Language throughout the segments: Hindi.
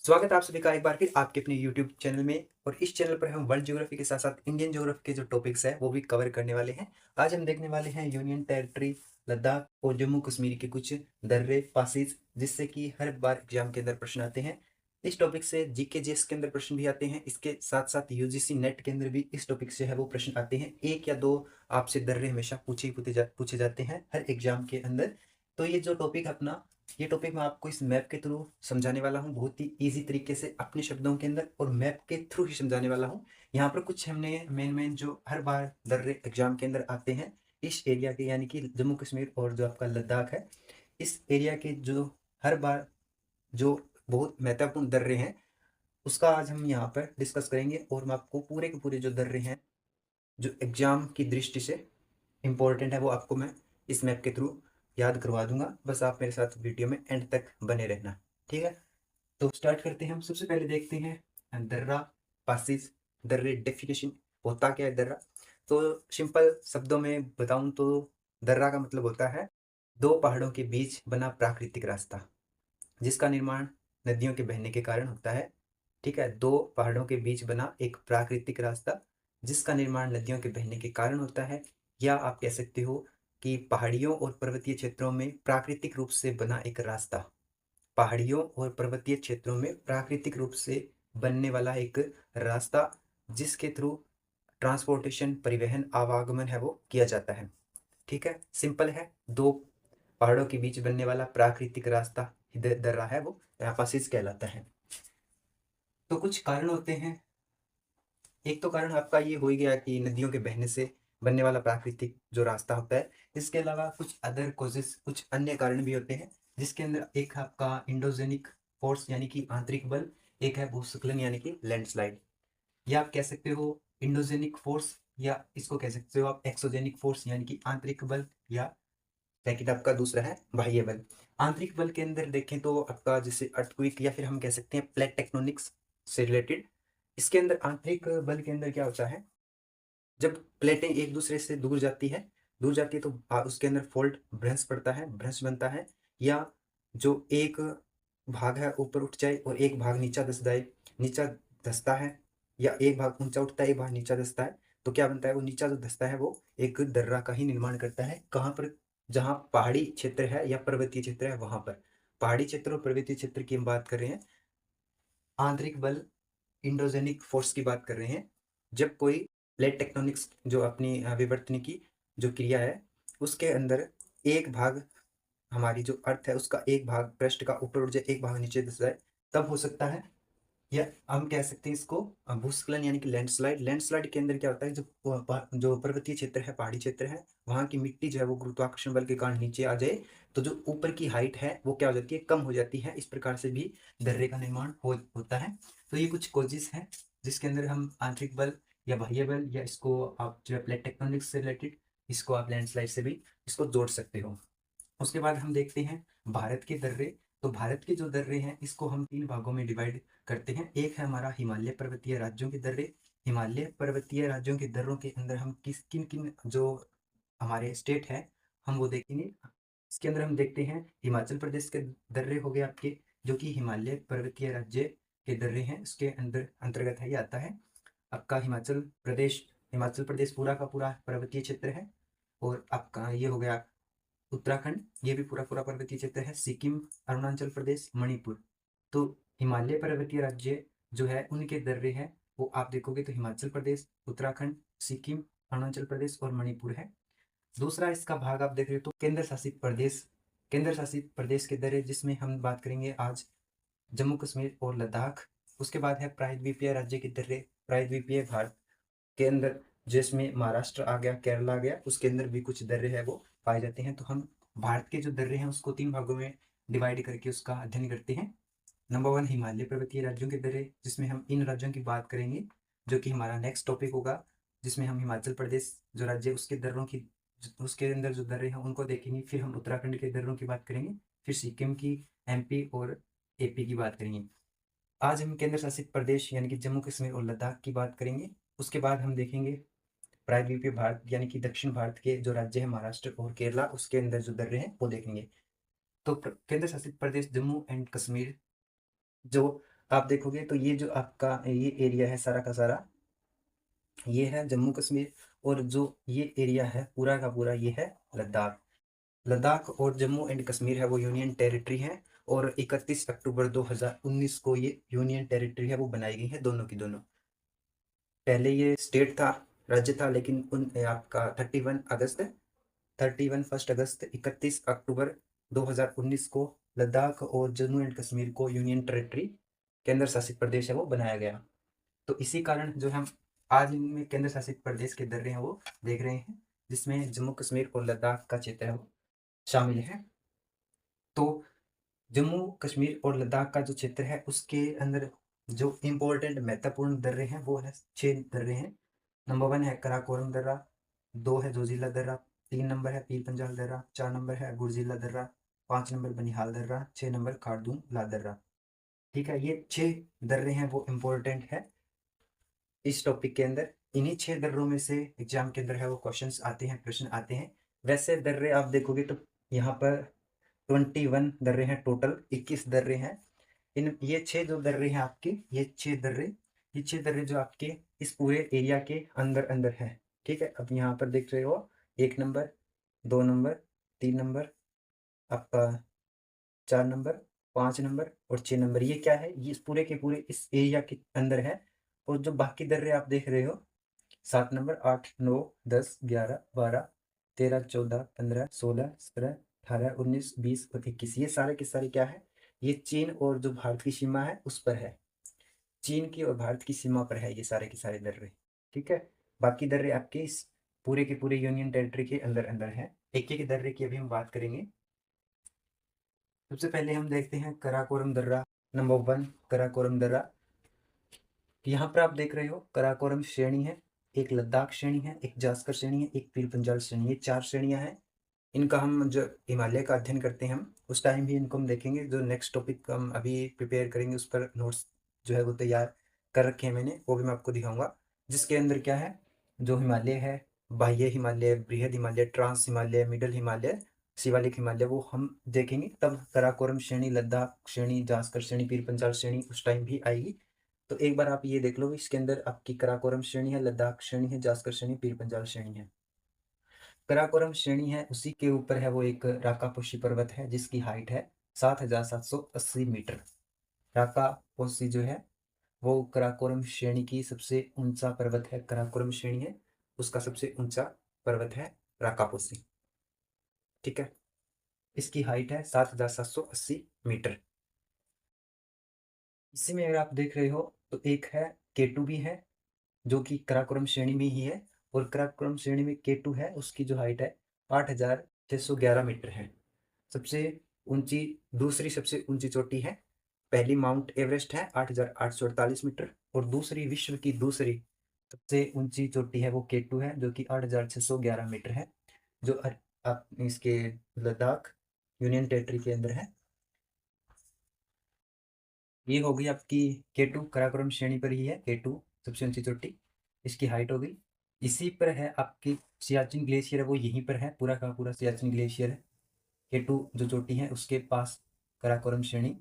स्वागत है आप सभी का एक बार फिर आपके अपने यूट्यूब चैनल में। और इस चैनल पर हम वर्ल्ड ज्योग्राफी के साथ साथ इंडियन ज्योग्राफी के जो टॉपिक्स है वो भी कवर करने वाले हैं। आज हम देखने वाले हैं यूनियन टेरिटरी लद्दाख और जम्मू कश्मीर के कुछ दर्रे पासिस, जिससे कि हर बार एग्जाम के अंदर प्रश्न आते हैं। इस टॉपिक से जीके जीएस के अंदर प्रश्न भी आते हैं। इसके साथ साथ यूजीसी नेट के अंदर भी इस टॉपिक से है वो प्रश्न आते हैं। एक या दो आपसे दर्रे हमेशा पूछे जाते हैं हर एग्जाम के अंदर। तो ये टॉपिक मैं आपको इस मैप के थ्रू समझाने वाला हूँ, बहुत ही इजी तरीके से अपने शब्दों के अंदर, और मैप के थ्रू ही समझाने वाला हूँ। यहाँ पर कुछ हमने मेन जो हर बार दर्रे एग्जाम के अंदर आते हैं इस एरिया के, यानी कि जम्मू कश्मीर और जो आपका लद्दाख है, इस एरिया के जो हर बार जो बहुत महत्वपूर्ण दर्रे हैं उसका आज हम यहाँ पर डिस्कस करेंगे। और मैं आपको पूरे के पूरे जो दर्रे हैं जो एग्जाम की दृष्टि से इम्पोर्टेंट है वो आपको मैं इस मैप के थ्रू याद करवा दूंगा। बस आप मेरे साथ वीडियो में एंड तक बने रहना, ठीक है। तो स्टार्ट करते हैं। हम सबसे पहले देखते हैं दर्रा पासिस। दर्रे डेफिनेशन, होता क्या है दर्रा? तो सिंपल शब्दों में बताऊं तो दर्रा का मतलब होता है दो पहाड़ों के बीच बना प्राकृतिक रास्ता, जिसका निर्माण नदियों के बहने के कारण होता है। ठीक है, दो पहाड़ों के बीच बना एक प्राकृतिक रास्ता जिसका निर्माण नदियों के बहने के कारण होता है। या आप कह सकते हो कि पहाड़ियों और पर्वतीय क्षेत्रों में प्राकृतिक रूप से बना एक रास्ता। पहाड़ियों और पर्वतीय क्षेत्रों में प्राकृतिक रूप से बनने वाला एक रास्ता, जिसके थ्रू ट्रांसपोर्टेशन, परिवहन, आवागमन है वो किया जाता है। ठीक है, सिंपल है। दो पहाड़ों के बीच बनने वाला प्राकृतिक रास्ता दर्रा है वो पासिस कहलाता है। तो कुछ कारण होते हैं। एक तो कारण आपका ये हो ही गया कि नदियों के बहने से बनने वाला प्राकृतिक जो रास्ता होता है। इसके अलावा कुछ अदर कॉजेस, कुछ अन्य कारण भी होते हैं, जिसके अंदर एक है आपका इंडोजेनिक फोर्स यानी कि आंतरिक बल, एक है भूस्खलन यानी कि लैंडस्लाइड। या आप कह सकते हो इंडोजेनिक फोर्स, या इसको कह सकते हो आप एक्सोजेनिक फोर्स यानी कि आंतरिक बल, या सेकंड आपका दूसरा है बाह्य बल। आंतरिक बल के अंदर देखें तो आपका जैसे अर्थक्वेक, या फिर हम कह सकते हैं प्लेट टेक्टोनिक्स से रिलेटेड। इसके अंदर आंतरिक बल के अंदर क्या होता है, जब प्लेटें एक दूसरे से दूर जाती है तो उसके अंदर फोल्ड भ्रंश पड़ता है, भ्रंश बनता है। या जो एक भाग है ऊपर उठ जाए और एक भाग नीचा धस जाए, नीचा धसता है, या एक भाग ऊंचा उठता है एक भाग नीचा धसता है, तो क्या बनता है, वो नीचा जो धसता है वो एक दर्रा का ही निर्माण करता है। कहाँ पर? जहाँ पहाड़ी क्षेत्र है या पर्वतीय क्षेत्र है वहां पर। पहाड़ी क्षेत्र और पर्वतीय क्षेत्र की हम बात कर रहे हैं। आंतरिक बल, इंडोजेनिक फोर्स की बात कर रहे हैं। जब कोई प्लेट टेक्टोनिक्स जो अपनी विवर्तन की जो क्रिया है उसके अंदर एक भाग, हमारी जो अर्थ है उसका एक भाग पृष्ठ का ऊपर उठ जाए, एक भाग नीचे धस जाए, तब हो सकता है। या हम कह सकते हैं इसको भूस्खलन यानी कि लैंडस्लाइड। लैंडस्लाइड के अंदर क्या होता है, जो पर्वतीय क्षेत्र है, पहाड़ी क्षेत्र है, वहां की मिट्टी जो है वो गुरुत्वाकर्षण बल के कारण नीचे आ जाए, तो जो ऊपर की हाइट है वो क्या हो जाती है, कम हो जाती है। इस प्रकार से भी दर्रे का निर्माण होता है। तो ये कुछ कॉजेस हैं जिसके अंदर हम आंतरिक बल या बाह्य बल, या इसको आप जो है प्लेट टेक्टोनिक्स से रिलेटेड, इसको आप लैंडस्लाइड से भी इसको जोड़ सकते हो। उसके बाद हम देखते हैं भारत के दर्रे। तो भारत के जो दर्रे हैं इसको हम तीन भागों में डिवाइड करते हैं। एक है हमारा हिमालय पर्वतीय राज्यों के दर्रे। हिमालय पर्वतीय राज्यों के दर्रों के अंदर हम किन किन जो हमारे स्टेट है हम वो देखेंगे। इसके अंदर हम देखते हैं हिमाचल प्रदेश के दर्रे हो गए आपके, जो कि हिमालय पर्वतीय राज्य के दर्रे हैं, उसके अंदर अंतर्गत है, ये आता है आपका हिमाचल प्रदेश। हिमाचल प्रदेश पूरा का पूरा पर्वतीय क्षेत्र है। और आपका ये हो गया उत्तराखंड, ये भी पूरा पूरा पर्वतीय क्षेत्र है। सिक्किम, अरुणाचल प्रदेश, मणिपुर। तो हिमालय पर्वतीय राज्य जो है उनके दर्रे हैं वो आप देखोगे तो हिमाचल प्रदेश, उत्तराखंड, सिक्किम, अरुणाचल प्रदेश और मणिपुर है। दूसरा इसका भाग आप देख रहे हो तो केंद्र शासित प्रदेश। केंद्र शासित प्रदेश के दर्रे जिसमें हम बात करेंगे आज जम्मू कश्मीर और लद्दाख। उसके बाद है प्रायद्वीपीय राज्य के दर्रे। प्रायद्वीपीय भारत के अंदर जिसमें महाराष्ट्र आ गया, केरला आ गया, उसके अंदर भी कुछ दर्रे हैं वो पाए जाते हैं। तो हम भारत के जो दर्रे हैं उसको तीन भागों में डिवाइड करके उसका अध्ययन करते हैं। नंबर वन, हिमालय पर्वतीय राज्यों के दर्रे, जिसमें हम इन राज्यों की बात करेंगे, जो कि हमारा नेक्स्ट टॉपिक होगा, जिसमें हम हिमाचल प्रदेश जो राज्य है उसके दर्रों की, उसके अंदर जो दर्रे हैं उनको देखेंगे। फिर हम उत्तराखंड के दर्रों की बात करेंगे, फिर सिक्किम की, एमपी और एपी की बात करेंगे। आज हम केंद्र शासित प्रदेश यानी कि जम्मू कश्मीर और लद्दाख की बात करेंगे। उसके बाद हम देखेंगे प्रायद्वीपीय भारत यानी कि दक्षिण भारत के जो राज्य है महाराष्ट्र और केरला, उसके अंदर जो दर्रे हैं वो देखेंगे। तो केंद्र शासित प्रदेश जम्मू एंड कश्मीर जो आप देखोगे तो ये जो आपका ये एरिया है सारा का सारा, ये है जम्मू कश्मीर, और जो ये एरिया है पूरा का पूरा ये है लद्दाख। लद्दाख और जम्मू एंड कश्मीर है वो यूनियन टेरिटरी है, और 31 अक्टूबर 2019 को ये यूनियन टेरिटरी है वो बनाई गई है दोनों की दोनों। पहले ये स्टेट था, राज्य था, लेकिन उन आपका 31 अगस्त 31 अक्टूबर 2019 को लद्दाख और जम्मू एंड कश्मीर को यूनियन टेरिटरी, केंद्र शासित प्रदेश है वो बनाया गया। तो इसी कारण जो हम आज में केंद्र शासित प्रदेश के दर्रे हैं वो देख रहे हैं, जिसमें जम्मू कश्मीर और लद्दाख का क्षेत्र है वो शामिल है। तो जम्मू कश्मीर और लद्दाख का जो क्षेत्र है उसके अंदर जो इम्पोर्टेंट महत्वपूर्ण दर्रे हैं वो है 6 दर्रे हैं। नंबर 1 है कराकोरम दर्रा, 2 है जोजिला दर्रा, 3 नंबर है पीर पंजाल दर्रा, 4 नंबर है गुरजिला दर्रा, 5 नंबर बनिहाल दर्रा, 6 नंबर खारदून ला दर्रा। ठीक है, ये 6 दर्रे हैं वो इम्पोर्टेंट है इस टॉपिक के अंदर। इन्हीं 6 दर्रों में से एग्जाम के अंदर है वो क्वेश्चंस आते हैं, प्रश्न आते हैं। वैसे दर्रे आप देखोगे तो यहाँ पर 21 दर्रे हैं, टोटल 21 दर्रे हैं। इन ये 6 जो दर्रे हैं आपके, ये 6 दर्रे जो आपके इस पूरे एरिया के अंदर अंदर है। ठीक है, अब यहाँ पर देख रहे हो 1 नंबर, 2 नंबर, 3 नंबर, आपका 4 नंबर, 5 नंबर और 6 नंबर। ये क्या है, ये इस पूरे के पूरे इस एरिया के अंदर है। और जो बाकी दर्रे आप देख रहे हो 7 नंबर, 8, 9, 10, 11, 12, 13, 14, 15, 16, 17, 18, 19, 20 और 21, ये सारे के सारे क्या है, ये चीन और जो भारत की सीमा है उस पर है। चीन की और भारत की सीमा पर है ये सारे के सारे दर्रे। ठीक है, बाकी दर्रे आपके इस पूरे के पूरे यूनियन टेरिटरी के अंदर अंदर है। एक एक दर्रे की अभी हम बात करेंगे। सबसे पहले हम देखते हैं कराकोरम दर्रा। नंबर 1 कराकोरम दर्रा। यहाँ पर आप देख रहे हो कराकोरम श्रेणी है, एक लद्दाख श्रेणी है, एक जास्कर श्रेणी है, एक पीर पंजाल श्रेणी, ये 4 श्रेणियां हैं। इनका हम जो हिमालय का अध्ययन करते हैं हम उस टाइम भी इनको हम देखेंगे। जो नेक्स्ट टॉपिक हम अभी प्रिपेयर करेंगे उस पर नोट्स जो है वो तैयार कर रखे हैं मैंने, वो भी मैं आपको दिखाऊंगा। जिसके अंदर क्या है, जो हिमालय है, बाह्य हिमालय, बृहद हिमालय, ट्रांस हिमालय, मिडल हिमालय, शिवालिक हिमालय, वो हम देखेंगे। तब कराकोरम श्रेणी, लद्दाख श्रेणी, जास्कर श्रेणी, पीर पंजाल श्रेणी उस टाइम भी आएगी। तो एक बार आप ये देख लो, इसके अंदर आपकी कराकोरम श्रेणी है, लद्दाख श्रेणी है, जास्कर श्रेणी, पीर पंजाल श्रेणी है। कराकोरम श्रेणी है, उसी के ऊपर है वो एक राकापोशी पर्वत है जिसकी हाइट है 7,780 मीटर। राकापोशी जो है वो कराकोरम श्रेणी की सबसे ऊंचा पर्वत है। कराकोरम श्रेणी है उसका सबसे ऊंचा पर्वत है राकापोशी। ठीक है, इसकी हाइट है 7,780 मीटर। इसी में अगर आप देख रहे हो तो एक है केटू भी है, जो कि कराकोरम श्रेणी में ही है। और कराकोरम श्रेणी में केटू है, उसकी जो हाइट है 8,611 मीटर है। सबसे ऊंची, दूसरी सबसे ऊंची चोटी है, पहली माउंट एवरेस्ट है 8,848 मीटर, और दूसरी विश्व की दूसरी सबसे ऊंची चोटी है वो केटू है जो कि 8,611 मीटर है, जो आप इसके लद्दाख यूनियन टेरिटरी के अंदर है। ये हो गई आपकी केटू, कराकोरम श्रेणी पर ही है केटू सबसे ऊंची चोटी, इसकी हाइट हो गई। इसी पर है आपकी सियाचिन ग्लेशियर है, वो यहीं पर है, पूरा का पूरा सियाचिन ग्लेशियर है। केटू जो चोटी है उसके पास कराकोरम श्रेणी,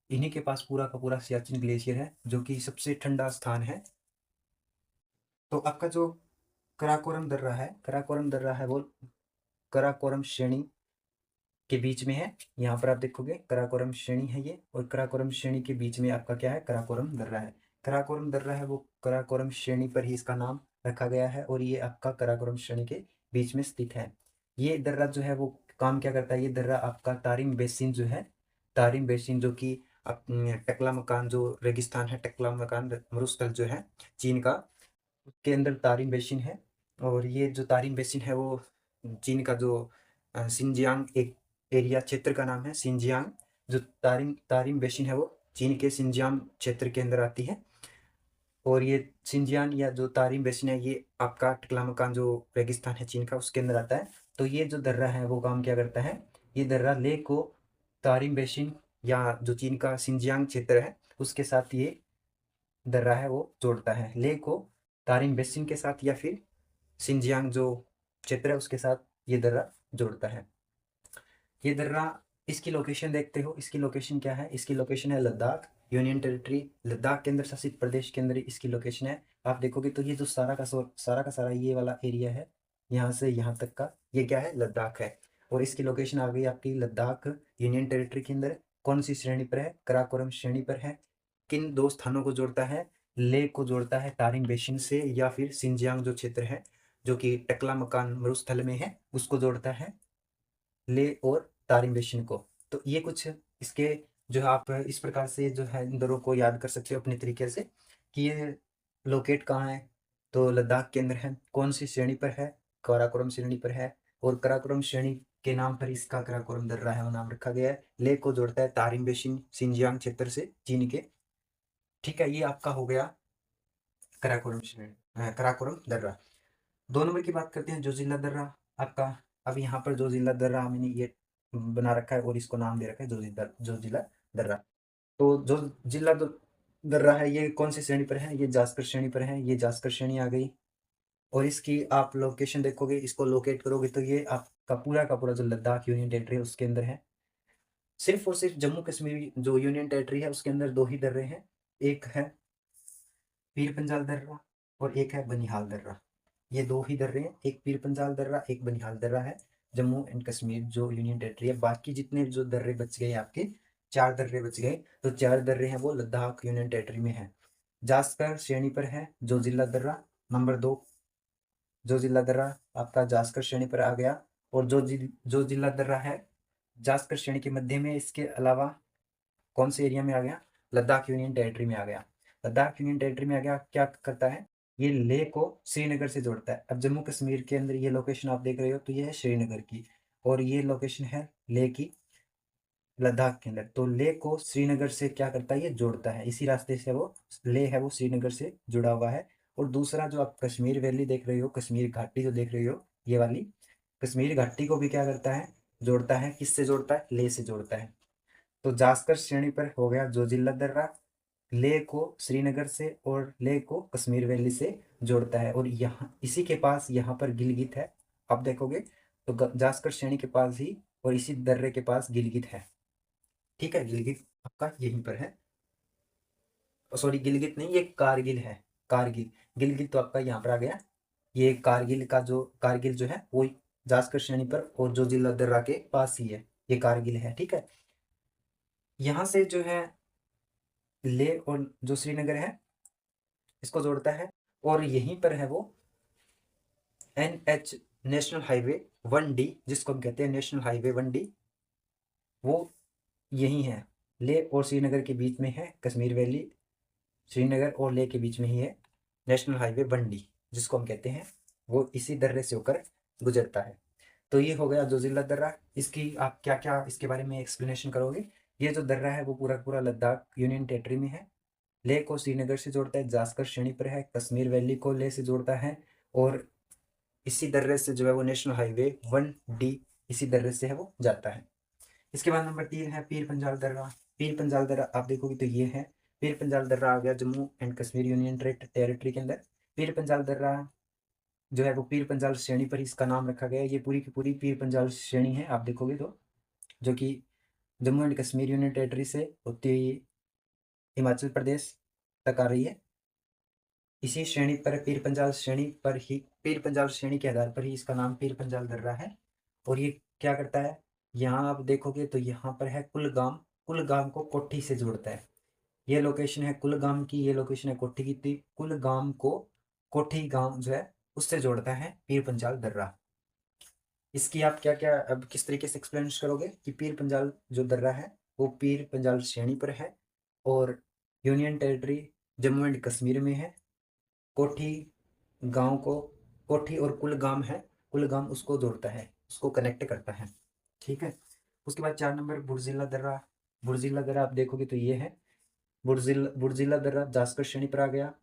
इन्हीं के पास पूरा का पूरा सियाचिन ग्लेशियर है जो कि सबसे ठंडा स्थान है। तो आपका जो कराकोरम दर्रा है वो कराकोरम श्रेणी के बीच में है। यहाँ पर आप देखोगे कराकोरम श्रेणी है ये, और कराकोरम श्रेणी के बीच में आपका क्या है, कराकोरम दर्रा है। कराकोरम दर्रा है वो कराकोरम श्रेणी पर ही इसका नाम रखा गया है, और ये आपका कराकोरम श्रेणी के बीच में स्थित है। ये दर्रा जो है वो काम क्या करता है, ये दर्रा आपका तारिम बेसिन जो है, तारिम बेसिन जो कि टकला मकान जो रेगिस्तान है, टकला मकान मरुस्थल जो है चीन का, उसके अंदर तारिम बेसिन है। और ये जो तारिम बेसिन है वो चीन का जो सिंजियांग एक एरिया क्षेत्र का नाम है सिंजियांग। जो तारिम तारिम बेसिन है वो चीन के सिंजियांग क्षेत्र के अंदर आती है। और ये सिंजियान या जो तारिम बेसिन है ये आपका टकलामकान जो रेगिस्तान है चीन का उसके अंदर आता है। तो ये जो दर्रा है वो काम क्या करता है, ये दर्रा ले को तारिम बेसिन या जो चीन का सिंजियांग क्षेत्र है उसके साथ ये दर्रा है वो जोड़ता है, ले को तारिम बेसिन के साथ या फिर सिंजियांग जो क्षेत्र है उसके साथ ये दर्रा जोड़ता है। ये दर्रा, इसकी लोकेशन देखते हो, इसकी लोकेशन क्या है, इसकी लोकेशन है लद्दाख। यूनियन टेरिटरी लद्दाख केंद्र शासित प्रदेश के अंदर इसकी लोकेशन है। आप देखोगे तो ये जो सारा का सारा ये वाला एरिया है, यहाँ से यहाँ तक का, ये क्या है, लद्दाख है। और इसकी लोकेशन आ गई आपकी लद्दाख यूनियन टेरिटरी के अंदर। कौन सी श्रेणी पर है, कराकोरम श्रेणी पर है। किन दो स्थानों को जोड़ता है, लेह को जोड़ता है तारिंग बेसिन से, या फिर सिंजियांग जो क्षेत्र है जो कि टकलामकान मरुस्थल में है उसको जोड़ता है, लेह और तारिंग बेसिन को। तो ये कुछ इसके जो है आप इस प्रकार से जो है इन दोनों को याद कर सकते हो अपने तरीके से कि ये लोकेट कहाँ है, तो लद्दाख के अंदर है। कौन सी श्रेणी पर है, काराकोरम श्रेणी पर है। और काराकोरम श्रेणी के नाम पर इसका काराकोरम दर्रा है वो नाम रखा गया है। लेह को जोड़ता है तारिंग बेसिन सिंजियांग क्षेत्र से चीन के। ठीक है, ये आपका हो गया काराकोरम श्रेणी, काराकोरम दर्रा। 2 नंबर की बात करते हैं, जोजिला दर्रा आपका। अब यहाँ पर जोजिला दर्रा मैंने ये बना रखा है और इसको नाम दे रखा है जोजिला दर्रा। तो जो दर्रा है ये कौन सी श्रेणी पर है, ये जास्कर श्रेणी पर है। ये जास्कर श्रेणी आ गई। और इसकी आप लोकेशन देखोगे, इसको लोकेट करोगे तो ये आपका पूरा का पूरा जो लद्दाख यूनियन टेरिटरी है उसके अंदर है। सिर्फ और सिर्फ जम्मू कश्मीर जो यूनियन टेरिटरी है उसके अंदर 2 ही दर्रे हैं, एक है पीर पंजाल दर्रा और एक है बनिहाल दर्रा। ये 2 ही दर्रे हैं, एक पीर पंजाल दर्रा एक बनिहाल दर्रा है जम्मू एंड कश्मीर जो यूनियन टेरिटरी है। बाकी जितने जो दर्रे बच गए आपके 4 दर्रे बच गए, तो 4 दर्रे हैं वो लद्दाख यूनियन टेरिटरी में है। जास्कर श्रेणी पर है जोजिला दर्रा, नंबर 2 जोजिला दर्रा आपका जास्कर श्रेणी पर आ गया। और जोजिला दर्रा है जास्कर श्रेणी के मध्य में, इसके अलावा कौन से एरिया में आ गया, लद्दाख यूनियन टेरिटरी में आ गया। लद्दाख यूनियन टेरिटरी में आ गया, क्या करता है, ये लेह को श्रीनगर से जोड़ता है। अब जम्मू कश्मीर के अंदर ये लोकेशन आप देख रहे हो तो ये है श्रीनगर की, और ये लोकेशन है लेह की लद्दाख के अंदर। तो लेह को श्रीनगर से क्या करता है, ये जोड़ता है। इसी रास्ते से वो लेह है वो श्रीनगर से जुड़ा हुआ है। और दूसरा जो आप कश्मीर वैली देख रहे हो, कश्मीर घाटी जो देख रहे हो ये वाली, कश्मीर घाटी को भी क्या करता है, जोड़ता है। किससे जोड़ता है, लेह से जोड़ता है। तो जास्कर श्रेणी पर हो गया जोजिला दर्रा, लेह को श्रीनगर से और लेह को कश्मीर वैली से जोड़ता है। और यहाँ इसी के पास यहाँ पर गिलगित है, आप देखोगे तो जास्कर श्रेणी के पास ही और इसी दर्रे के पास गिलगित है। ठीक है, गिलगित आपका यहीं पर है, सॉरी गिलगित नहीं, ये कारगिल है, कारगिल। गिलगित तो आपका यहाँ पर आ गया। ये कारगिल जो है वो जास्कर श्रेणी पर और जोजिला दर्रा के पास ही है, ये कारगिल है। ठीक है, यहाँ से जो है लेह और जो श्रीनगर है इसको जोड़ता है। और यहीं पर है वो NH नेशनल हाईवे 1D, जिसको हम कहते हैं नेशनल हाईवे 1D, वो यही है, लेह और श्रीनगर के बीच में है। कश्मीर वैली श्रीनगर और लेह के बीच में ही है नेशनल हाईवे 1D, जिसको हम कहते हैं, वो इसी दर्रे से होकर गुजरता है। तो ये हो गया जोजिला दर्रा। इसकी आप क्या क्या इसके बारे में एक्सप्लेनेशन करोगे। ये जो दर्रा है वो पूरा पूरा लद्दाख यूनियन टेरिटरी में है। लेह को श्रीनगर से जोड़ता है, जास्कर श्रेणी पर है। कश्मीर वैली को लेह से जोड़ता है, और इसी दर्रे से जो है वो नेशनल हाईवे 1D इसी दर्रे से है वो जाता है। इसके बाद नंबर 3 है पीर पंजाल दर्रा। पीर पंजाल दर्रा आप देखोगे तो ये है, पीर पंजाल दर्रा आ गया Jammu and Kashmir union territory के अंदर। पीर पंजाल दर्रा जो है वो पीर पंजाल श्रेणी पर ही इसका नाम रखा गया है। ये पूरी की पूरी पीर पंजाल श्रेणी है आप देखोगे तो, जो कि Jammu and Kashmir union territory से होती हुई हिमाचल प्रदेश तक आ रही है। इसी श्रेणी पर पीर पंजाल श्रेणी के आधार पर ही इसका नाम पीर पंजाल दर्रा है। और ये क्या करता है, यहाँ आप देखोगे तो यहाँ पर है कुलगाम, कुलगाम को कोठी से जोड़ता है। ये लोकेशन है कुलगाम की, ये लोकेशन है कोठी की। कुलगाम को कोठी गांव जो है उससे जोड़ता है पीर पंजाल दर्रा। इसकी आप क्या क्या अब किस तरीके से एक्सप्लेन करोगे कि पीर पंजाल जो दर्रा है वो पीर पंजाल श्रेणी पर है और union territory Jammu and Kashmir में है। कोठी गांव को, कोठी और कुलगाम है, कुलगाम उसको जोड़ता है, उसको कनेक्ट करता है। ठीक है, उसके बाद 4 नंबर बुरजिला दर्रा। बुरजिला दर्रा आप देखोगे तो ये है, बुरजिला दर्रा जास्कर श्रेणी पर आ गया।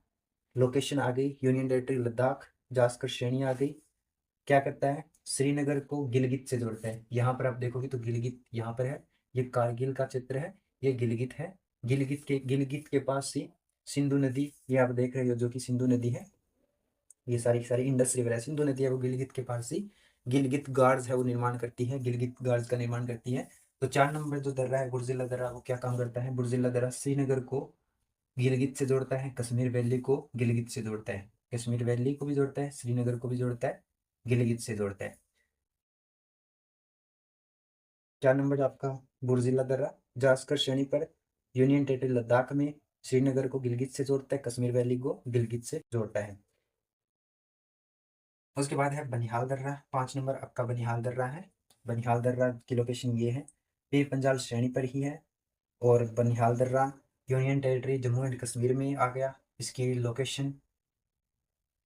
लोकेशन आ गई यूनियन टेरिटरी लद्दाख, जास्कर श्रेणी आ गई। क्या करता है, श्रीनगर को गिलगित से जोड़ता है। यहाँ पर आप देखोगे तो गिलगित यहाँ पर है, ये कारगिल का चित्र है, ये गिलगित है। गिलगित के पास ही सिंधु नदी, ये आप देख रहे हो जो कि सिंधु नदी है, ये सारी सारी इंडस रिवर है, सिंधु नदी है वो गिलगित के पास ही गिलगित गार्ड्स है वो निर्माण करती है, गिलगित गार्ड्स का निर्माण करती है। तो 4 नंबर जो दर्रा है बुर्जिला दर्रा, वो क्या काम करता है? बुर्जिला दर्रा श्रीनगर को गिलगित से जोड़ता है, कश्मीर वैली को गिलगित से जोड़ता है, कश्मीर वैली को भी जोड़ता है, श्रीनगर को भी जोड़ता है, गिलगित से जोड़ता है। 4 नंबर आपका बुर्जिला दर्रा जास्कर श्रेणी पर यूनियन टेरिटरी लद्दाख में श्रीनगर को गिलगित से जोड़ता है, कश्मीर वैली को गिलगित से जोड़ता है। उसके बाद है बनिहाल दर्रा, 5 नंबर आपका बनिहाल दर्रा है। बनिहाल दर्रा की लोकेशन ये है, पीर पंजाल श्रेणी पर ही है। और बनिहाल दर्रा union territory Jammu and Kashmir में आ गया। इसकी location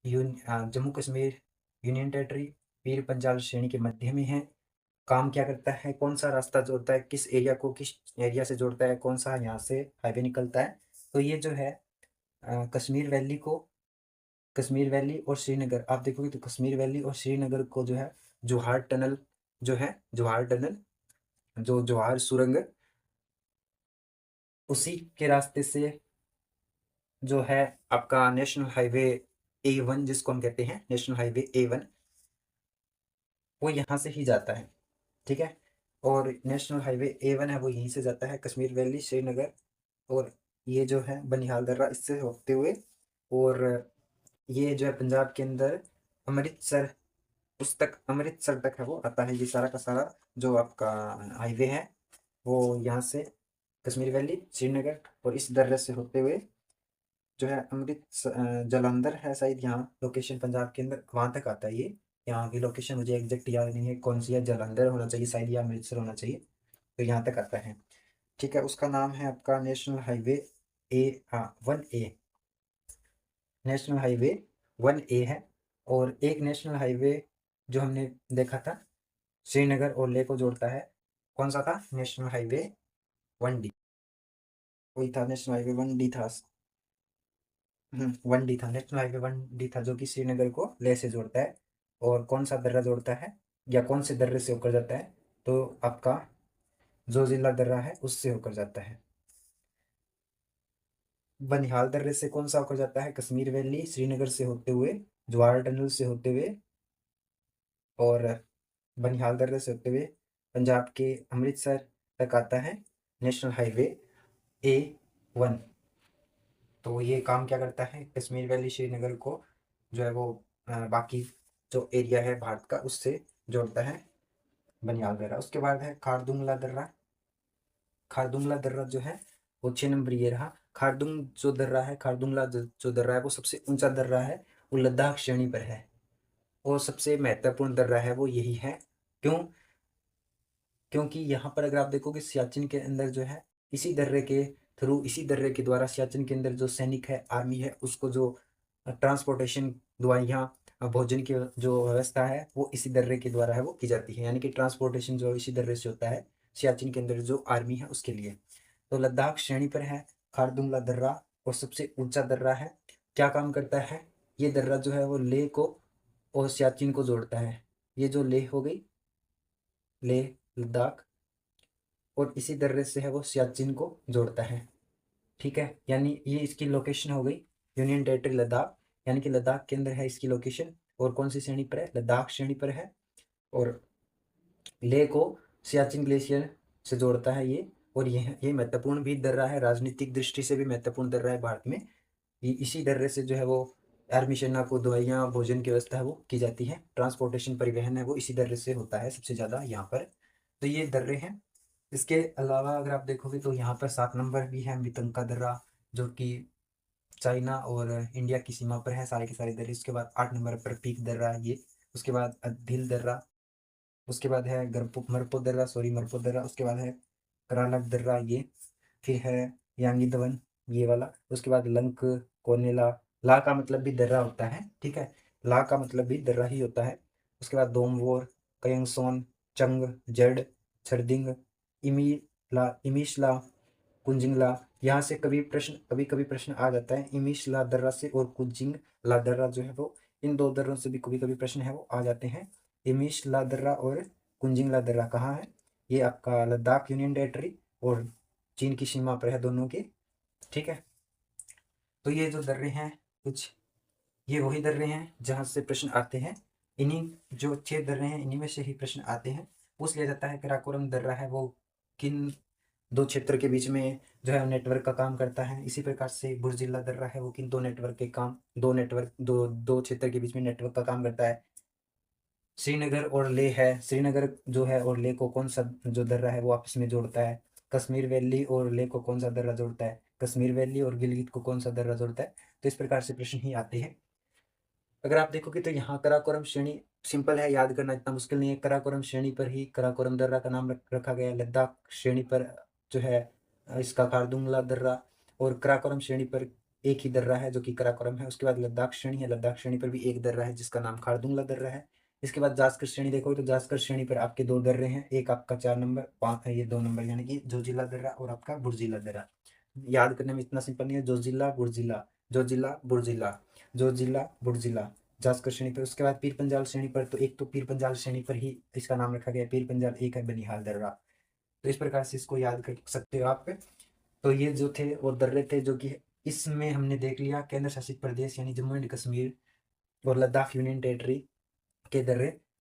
Jammu Kashmir union territory Pir Panjal श्रेणी के मध्य में है। काम क्या करता है? कौन सा रास्ता जोड़ता है, किस एरिया को किस एरिया से जोड़ता है, कौन सा यहाँ से हाईवे निकलता है? तो ये जो है कश्मीर वैली को, कश्मीर वैली और श्रीनगर आप देखोगे तो कश्मीर वैली और श्रीनगर को जो है जोहार टनल, जो है जोहार टनल, जो जोहार सुरंग, उसी के रास्ते से जो है आपका नेशनल हाईवे A1, जिसको हम कहते हैं नेशनल हाईवे A1, वो यहाँ से ही जाता है। ठीक है, और नेशनल हाईवे A1 है वो यहीं से जाता है कश्मीर वैली श्रीनगर, और ये जो है बनिहाल दर्रा इससे होते हुए, और ये जो है पंजाब के अंदर अमृतसर, उस तक अमृतसर तक है वो आता है। ये सारा का सारा जो आपका हाईवे है वो यहाँ से कश्मीर वैली श्रीनगर और इस दर्रे से होते हुए जो है जलंधर है शायद यहाँ लोकेशन पंजाब के अंदर, वहां तक आता है ये। यहाँ की लोकेशन मुझे एग्जैक्ट याद नहीं है कौन सी है, जलंधर होना चाहिए शायद या अमृतसर होना चाहिए, तो यहाँ तक आता है। ठीक है, उसका नाम है आपका नेशनल हाईवे हाँ 1A, नेशनल हाईवे 1A है। और एक नेशनल हाईवे जो हमने देखा था श्रीनगर और लेह को जोड़ता है, कौन सा था? नेशनल हाईवे 1D, वही था नेशनल हाईवे 1D था। 1D था, नेशनल हाईवे 1D था, जो कि श्रीनगर को लेह से जोड़ता है। और कौन सा दर्रा जोड़ता है या कौन से दर्रे से होकर जाता है? तो आपका जो जिला दर्रा है उससे होकर जाता है। बनिहाल दर्रे से कौन सा होकर जाता है? कश्मीर वैली श्रीनगर से होते हुए, ज्वार टनल से होते हुए, और बनिहाल दर्रे से होते हुए पंजाब के अमृतसर तक आता है नेशनल हाईवे A1। तो ये काम क्या करता है? कश्मीर वैली श्रीनगर को जो है वो बाकी जो एरिया है भारत का उससे जोड़ता है बनिहाल दर्रा। उसके बाद है खारदुंगला दर्रा। खारदुंगला दर्रा जो है वो 6 नंबर ये रहा। खारदुंग जो दर्रा है, खारदुंगला जो दर्रा है वो सबसे ऊंचा दर्रा है, वो लद्दाख श्रेणी पर है, और सबसे महत्वपूर्ण दर्रा है वो यही है। क्यों? क्योंकि यहाँ पर अगर आप देखोगे सियाचिन के अंदर जो है इसी दर्रे के थ्रू, इसी दर्रे के द्वारा सियाचिन के अंदर जो सैनिक है, आर्मी है, उसको जो ट्रांसपोर्टेशन दवाइयाँ, भोजन की जो व्यवस्था है वो इसी दर्रे के द्वारा है वो की जाती है। यानी कि ट्रांसपोर्टेशन जो इसी दर्रे से होता है सियाचिन के अंदर जो आर्मी है उसके लिए। तो लद्दाख श्रेणी पर है खारदुंगला दर्रा, और सबसे ऊंचा दर्रा है। क्या काम करता है? ये दर्रा जो है वो लेह को और सियाचिन को जोड़ता है। ये जो लेह हो गई, लेह लद्दाख, और इसी दर्रे से है वो सियाचिन को जोड़ता है। ठीक है, यानी ये इसकी लोकेशन हो गई यूनियन टेरिटरी लद्दाख, यानी कि लद्दाख के अंदर है इसकी लोकेशन। और कौन सी श्रेणी पर है? लद्दाख श्रेणी पर है। और लेह को सियाचिन ग्लेशियर से जोड़ता है ये। और ये महत्वपूर्ण भी दर्रा है, राजनीतिक दृष्टि से भी महत्वपूर्ण दर्रा है भारत में। ये इसी दर्रे से जो है वो आर्मी सेना को दवाइयाँ, भोजन की व्यवस्था है वो की जाती है, ट्रांसपोर्टेशन परिवहन है वो इसी दर्रे से होता है सबसे ज़्यादा यहाँ पर। तो ये दर्रे हैं। इसके अलावा अगर आप देखोगे तो यहाँ पर 7 नंबर भी है मितंका दर्रा, जो कि चाइना और इंडिया की सीमा पर है सारे के सारे दर्रे। उसके बाद 8 नंबर पर पीक दर्रा है ये। उसके बाद अदभिल दर्रा, उसके बाद है मरपो दर्रा, सॉरी मरपो दर्रा। उसके बाद है करालक दर्रा ये, फिर है यांगी दवन ये वाला। उसके बाद लंक कोनेला, ला का मतलब भी दर्रा होता है, ठीक है, ला का मतलब भी दर्रा ही होता है। उसके बाद दोमवोर, कयंगसोन, चंग, जड, छरदिंग, इमिशला, कुंजिंगला। यहाँ से कभी कभी प्रश्न आ जाता है इमिशला दर्रा से, और कुंजिंगला दर्रा जो है वो, इन दो दर्रों से भी कभी कभी प्रश्न है वो आ जाते हैं। इमिशला दर्रा और कुंजिंगला दर्रा कहाँ है? ये आपका लद्दाख यूनियन टेरिटरी और चीन की सीमा पर है दोनों की। ठीक है, तो ये जो दर्रे हैं कुछ, ये वही दर्रे हैं जहाँ से प्रश्न आते हैं। इन्हीं जो 6 दर्रे हैं इन्हीं में से ही प्रश्न आते हैं। पूछ लिया जाता है काराकोरम दर्रा है वो किन दो क्षेत्र के बीच में जो है नेटवर्क का काम करता है। इसी प्रकार से बुर्जिल्ला दर्रा है वो किन दो नेटवर्क के काम दो क्षेत्र के बीच में नेटवर्क का काम करता है। श्रीनगर और लेह है, श्रीनगर जो है और लेह को कौन सा जो दर्रा है वो आपस में जोड़ता है। कश्मीर वैली और लेह को कौन सा दर्रा जोड़ता है, कश्मीर वैली और गिलगित को कौन सा दर्रा जोड़ता है। तो इस प्रकार से प्रश्न ही आते हैं। अगर आप देखोगे तो यहाँ कराकोरम श्रेणी सिंपल है, याद करना इतना मुश्किल नहीं है। कराकोरम श्रेणी पर ही कराकोरम दर्रा का नाम रखा गया है। लद्दाख श्रेणी पर जो है इसका खारदुंगला दर्रा, और कराकोरम श्रेणी पर एक ही दर्रा है जो कि कराकोरम है। उसके बाद लद्दाख श्रेणी है, लद्दाख श्रेणी पर भी एक दर्रा है जिसका नाम खारदुंगला दर्रा है। इसके बाद जास्कर श्रेणी देखोगे तो जास्कर श्रेणी पर आपके दो दर्रे हैं, एक आपका 4 नंबर, 5 है ये 2 नंबर, यानी कि जोजिला दर्रा और आपका बुर्जिला दर्रा। याद करने में इतना सिंपल नहीं है, जोजिला बुर्जिला, जोजिला बुर्जिला, जोजिला बुर्जिला, जास्कर श्रेणी पर। उसके बाद पीर पंजाल श्रेणी पर, तो एक तो पीर पंजाल श्रेणी पर ही इसका नाम रखा गया पीर पंजाल, एक है बनिहाल दर्रा। तो इस प्रकार से इसको याद कर सकते हो आप। तो ये जो थे वो दर्रे थे जो कि इसमें हमने देख लिया केंद्र शासित प्रदेश यानी जम्मू एंड कश्मीर और लद्दाख यूनियन टेरिटरी के दर्रे